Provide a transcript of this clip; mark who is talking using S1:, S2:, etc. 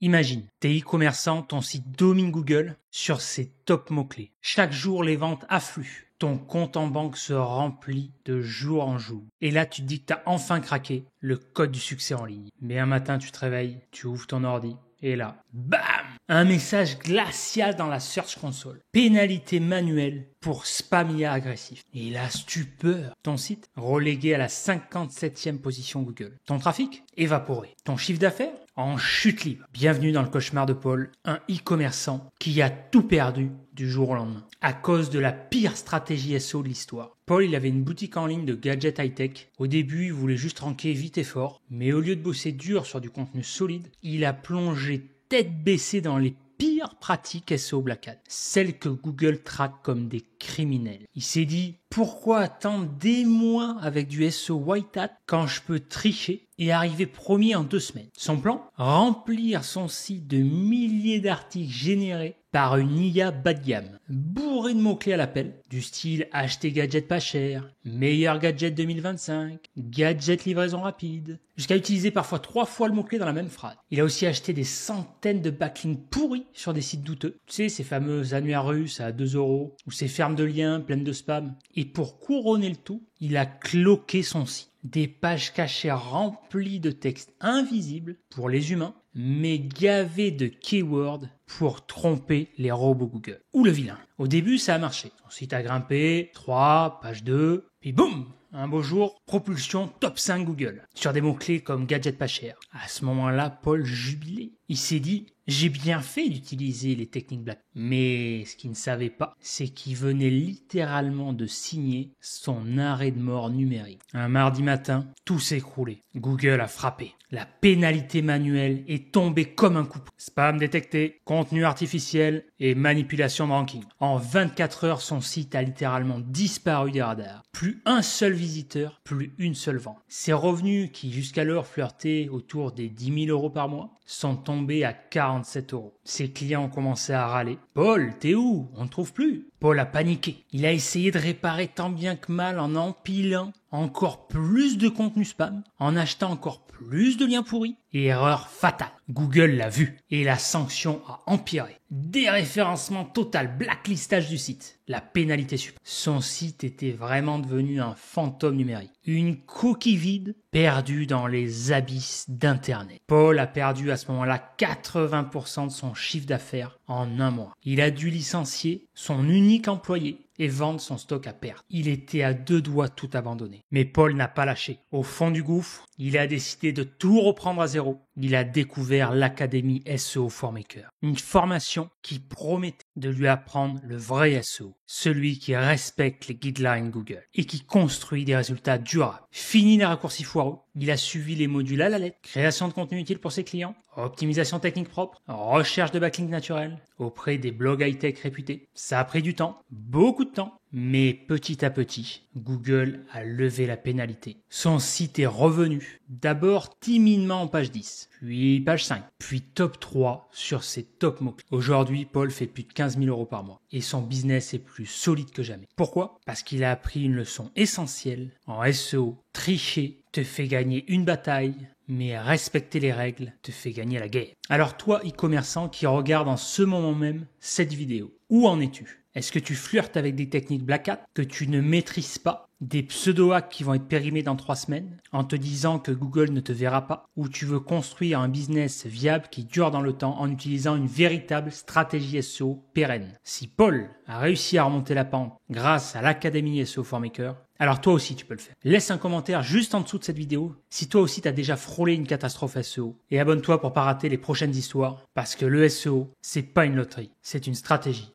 S1: Imagine, t'es e-commerçant, ton site domine Google sur ses top mots-clés. Chaque jour, les ventes affluent. Ton compte en banque se remplit de jour en jour. Et là, tu te dis que t'as enfin craqué le code du succès en ligne. Mais un matin, tu te réveilles, tu ouvres ton ordi, et là, bam! Un message glacial dans la Search Console. Pénalité manuelle pour spam agressif. Et la stupeur. Ton site relégué à la 57e position Google. Ton trafic évaporé. Ton chiffre d'affaires en chute libre. Bienvenue dans le cauchemar de Paul, un e-commerçant qui a tout perdu du jour au lendemain à cause de la pire stratégie SEO de l'histoire. Paul, il avait une boutique en ligne de gadgets high-tech. Au début, il voulait juste ranker vite et fort, mais au lieu de bosser dur sur du contenu solide, il a plongé tête baissée dans les pires pratiques SEO Black Hat, celles que Google traque comme des criminels. Il s'est dit, pourquoi attendre des mois avec du SEO White Hat quand je peux tricher et arriver premier en 2 semaines? Son plan? Remplir son site de milliers d'articles générés par une IA bas de gamme, bourré de mots-clés à l'appel, du style acheter gadget pas cher, meilleur gadget 2025, gadget livraison rapide, jusqu'à utiliser parfois 3 fois le mot-clé dans la même phrase. Il a aussi acheté des centaines de backlinks pourris sur des sites douteux. Tu sais, ces fameux annuaires russes à 2 € ou ces fermes de liens pleines de spam. Et pour couronner le tout, il a cloqué son site. Des pages cachées remplies de textes invisibles pour les humains, mais gavées de keywords pour tromper les robots Google. Ou le vilain. Au début, ça a marché. Son site a grimpé, 3, page 2, puis boum! Un beau jour, propulsion top 5 Google, sur des mots-clés comme gadget pas cher. À ce moment-là, Paul jubilait. Il s'est dit, j'ai bien fait d'utiliser les techniques Black. Mais ce qu'il ne savait pas, c'est qu'il venait littéralement de signer son arrêt de mort numérique. Un mardi matin, tout s'est écroulé. Google a frappé. La pénalité manuelle est tombée comme un coup. Spam détecté, contenu artificiel et manipulation de ranking. En 24 heures, son site a littéralement disparu des radars. Plus un seul visiteur, plus une seule vente. Ses revenus, qui jusqu'alors flirtaient autour des 10 000 € par mois, sont tombés à 47 €. Ses clients ont commencé à râler. « Paul, t'es où? On ne trouve plus !» Paul a paniqué. Il a essayé de réparer tant bien que mal en empilant encore plus de contenu spam, en achetant encore plus de liens pourris. Et erreur fatale. Google l'a vu et la sanction a empiré. Déréférencement total, blacklistage du site. La pénalité suprême. Son site était vraiment devenu un fantôme numérique. Une coquille vide perdue dans les abysses d'Internet. Paul a perdu à ce moment-là 80% de son chiffre d'affaires en un mois. Il a dû licencier son unique employé et vendre son stock à perte. Il était à 2 doigts de tout abandonner. Mais Paul n'a pas lâché. Au fond du gouffre, il a décidé de tout reprendre à zéro. Il a découvert l'Académie SEO ForMaker. Une formation qui promettait de lui apprendre le vrai SEO. Celui qui respecte les guidelines Google et qui construit des résultats durables. Fini les raccourcis foireux. Il a suivi les modules à la lettre. Création de contenu utile pour ses clients. Optimisation technique propre. Recherche de backlinks naturels auprès des blogs high-tech réputés. Ça a pris du temps. Beaucoup de temps. Mais petit à petit, Google a levé la pénalité. Son site est revenu, d'abord timidement en page 10, puis page 5, puis top 3 sur ses top mots-clés. Aujourd'hui, Paul fait plus de 15 000 € par mois et son business est plus solide que jamais. Pourquoi? Parce qu'il a appris une leçon essentielle en SEO. Tricher te fait gagner une bataille, mais respecter les règles te fait gagner la guerre. Alors toi, e-commerçant qui regarde en ce moment même cette vidéo, où en es-tu? Est-ce que tu flirtes avec des techniques Black Hat que tu ne maîtrises pas, des pseudo-hacks qui vont être périmés dans 3 semaines en te disant que Google ne te verra pas, ou tu veux construire un business viable qui dure dans le temps en utilisant une véritable stratégie SEO pérenne? Si Paul a réussi à remonter la pente grâce à l'Académie SEO ForMaker, alors toi aussi tu peux le faire. Laisse un commentaire juste en dessous de cette vidéo si toi aussi tu as déjà frôlé une catastrophe SEO. Et abonne-toi pour pas rater les prochaines histoires, parce que le SEO, c'est pas une loterie, c'est une stratégie.